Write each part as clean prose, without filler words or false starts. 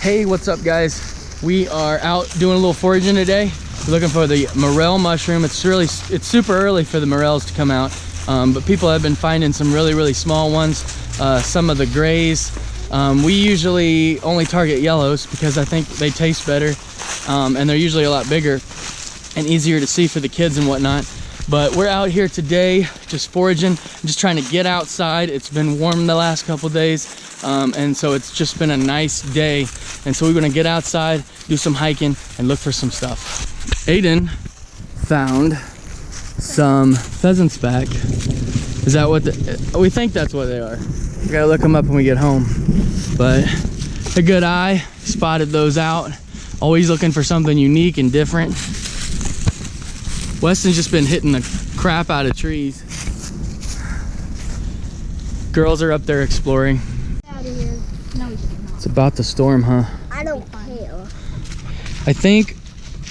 Hey, what's up guys? We are out doing a little foraging today. We're looking for the morel mushroom. It's super early for the morels to come out, but people have been finding some really small ones, some of the grays. We usually only target yellows because I think they taste better, and they're usually a lot bigger and easier to see for the kids and whatnot. But we're out here today just foraging, just trying to get outside. It's been warm the last couple days, and so it's just been a nice day. And so we're gonna get outside, do some hiking, and look for some stuff. Aiden found some pheasants back. Is that what we think that's what they are? We gotta look them up when we get home. But a good eye spotted those out. Always looking for something unique and different. Weston's just been hitting the crap out of trees. Girls are up there exploring. Out of here. No, it's about to storm, huh? I don't care. I think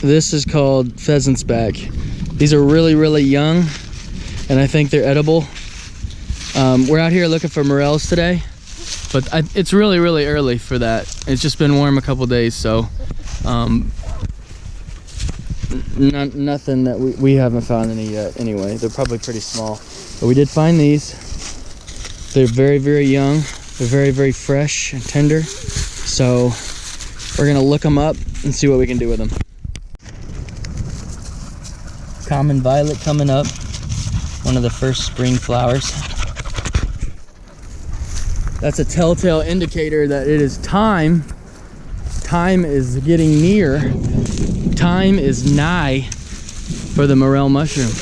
this is called pheasants back. These are really young, and I think they're edible. We're out here looking for morels today, but it's really early for that. It's just been warm a couple days, so nothing that we haven't found any yet. Anyway, they're probably pretty small, but we did find these. They're very young. They're very fresh and tender, so we're gonna look them up and see what we can do with them. Common violet coming up, one of the first spring flowers. That's a telltale indicator that it is time. Time is getting near. Time is nigh for the morel mushroom.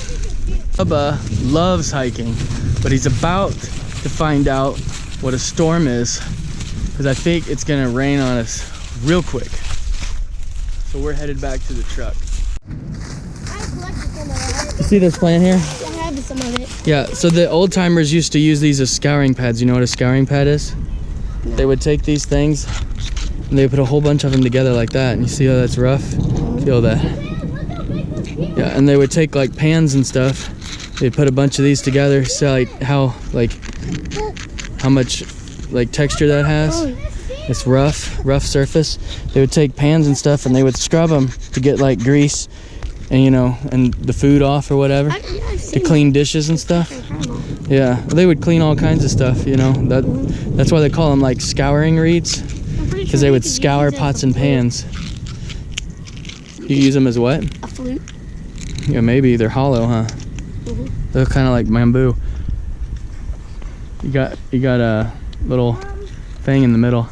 Bubba loves hiking, but he's about to find out what a storm is, because I think it's gonna rain on us real quick. So we're headed back to the truck. You see this plant here? I have some of it. Yeah, so the old timers used to use these as scouring pads. You know what a scouring pad is? No. They would take these things and they would put a whole bunch of them together like that. And you see how that's rough? Feel that? Yeah, and they would take like pans and stuff. They'd put a bunch of these together, so like how much like texture that has. It's rough surface. They would take pans and stuff and they would scrub them to get like grease and, you know, and the food off or whatever, to clean dishes and stuff. Yeah, they would clean all kinds of stuff, you know. That's why they call them like scouring reeds, because they would scour pots and pans. You use them as what? A flute. Yeah, maybe. They're hollow, huh? They're kind of like bamboo. You got a little thing in the middle.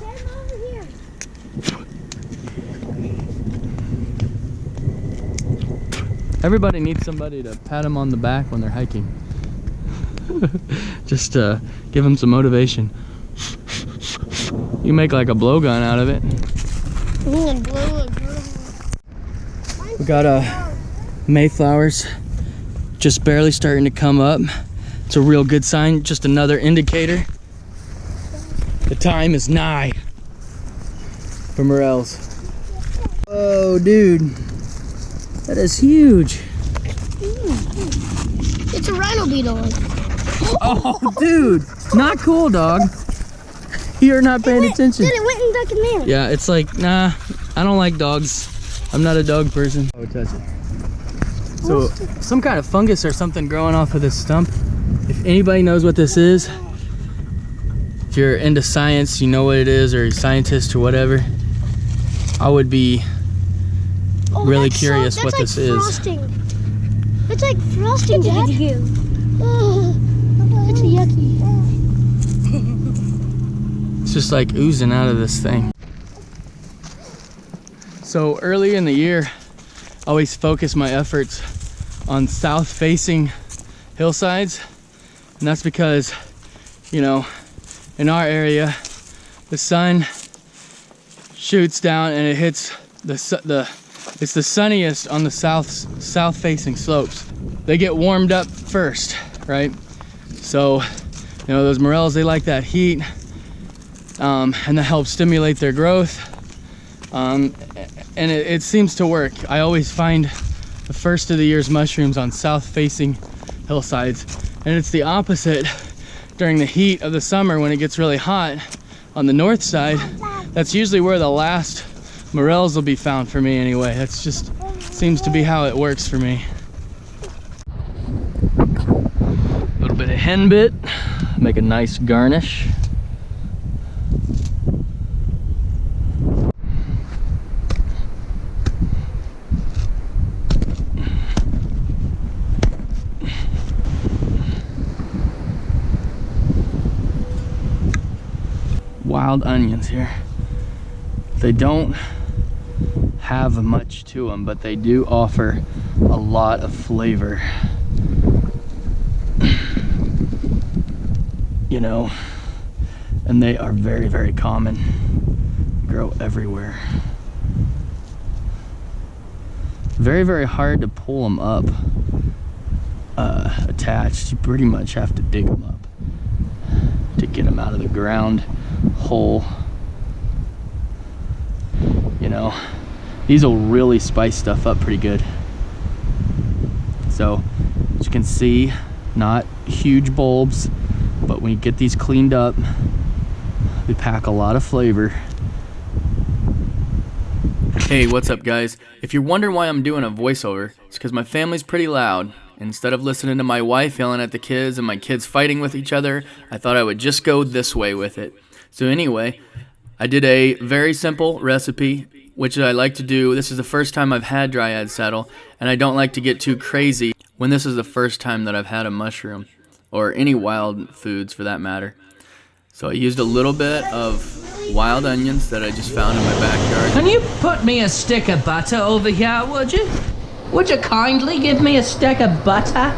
Everybody needs somebody to pat them on the back when they're hiking. Just give them some motivation. You make like a blowgun out of it. We got mayflowers just barely starting to come up. It's a real good sign, just another indicator. The time is nigh for morels. Oh, dude. That is huge. It's a rhino beetle. Oh, dude. Not cool, dog. You're not paying attention. Dude, it went and back in there. Yeah, it's like, nah, I don't like dogs. I'm not a dog person. I would touch it. So, some kind of fungus or something growing off of this stump. If anybody knows what this is, if you're into science, you know what it is, or you're a scientist or whatever, I would be really curious what this is. Frosting. It's like frosting, Dad. It's yucky. It's just like oozing out of this thing. So early in the year, I always focus my efforts on south-facing hillsides, and that's because, you know, in our area, the sun shoots down and it hits it's the sunniest on the south-facing slopes. They get warmed up first, right? So, you know, those morels, they like that heat, and that helps stimulate their growth. And it seems to work. I always find the first of the year's mushrooms on south-facing hillsides, and it's the opposite during the heat of the summer when it gets really hot on the north side. That's usually where the last morels will be found for me anyway. That's just seems to be how it works for me. A little bit of henbit, make a nice garnish. Wild onions here. They don't have much to them, but they do offer a lot of flavor. You know, and they are very, very common. Grow everywhere. Very, very hard to pull them up attached. You pretty much have to dig them up to get them out of the ground whole. You know, these will really spice stuff up pretty good. So, as you can see, not huge bulbs, but when you get these cleaned up, they pack a lot of flavor. Hey, what's up guys? If you're wondering why I'm doing a voiceover, it's because my family's pretty loud. Instead of listening to my wife yelling at the kids and my kids fighting with each other, I thought I would just go this way with it. So anyway, I did a very simple recipe, which I like to do. This is the first time I've had Dryad saddle, and I don't like to get too crazy when this is the first time that I've had a mushroom, or any wild foods for that matter. So I used a little bit of wild onions that I just found in my backyard. Can you put me a stick of butter over here, would you? Would you kindly give me a stick of butter?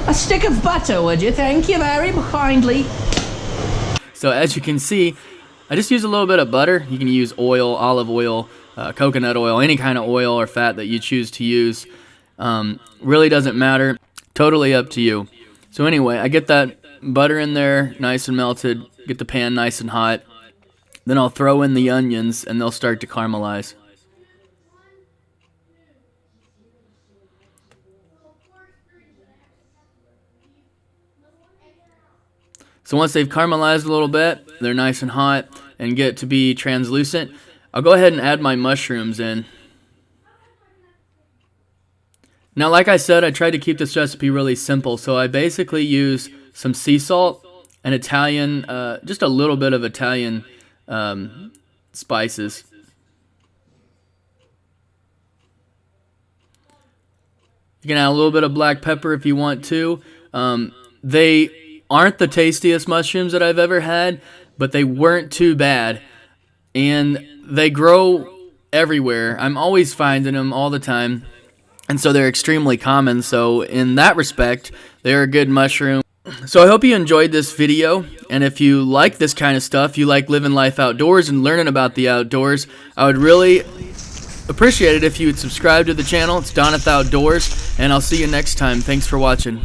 A stick of butter, would you? Thank you very kindly. So as you can see, I just use a little bit of butter. You can use oil, olive oil, coconut oil, any kind of oil or fat that you choose to use. Really doesn't matter. Totally up to you. So anyway, I get that butter in there nice and melted, get the pan nice and hot. Then I'll throw in the onions and they'll start to caramelize. So once they've caramelized a little bit, they're nice and hot and get to be translucent, I'll go ahead and add my mushrooms in. Now, like I said, I tried to keep this recipe really simple, so I basically use some sea salt and Italian, just a little bit of Italian spices. You can add a little bit of black pepper if you want to. They aren't the tastiest mushrooms that I've ever had, but they weren't too bad. And they grow everywhere. I'm always finding them all the time. And so they're extremely common. So in that respect, they're a good mushroom. So I hope you enjoyed this video. And if you like this kind of stuff, you like living life outdoors and learning about the outdoors, I would really appreciate it if you would subscribe to the channel. It's Doneth Outdoors. And I'll see you next time. Thanks for watching.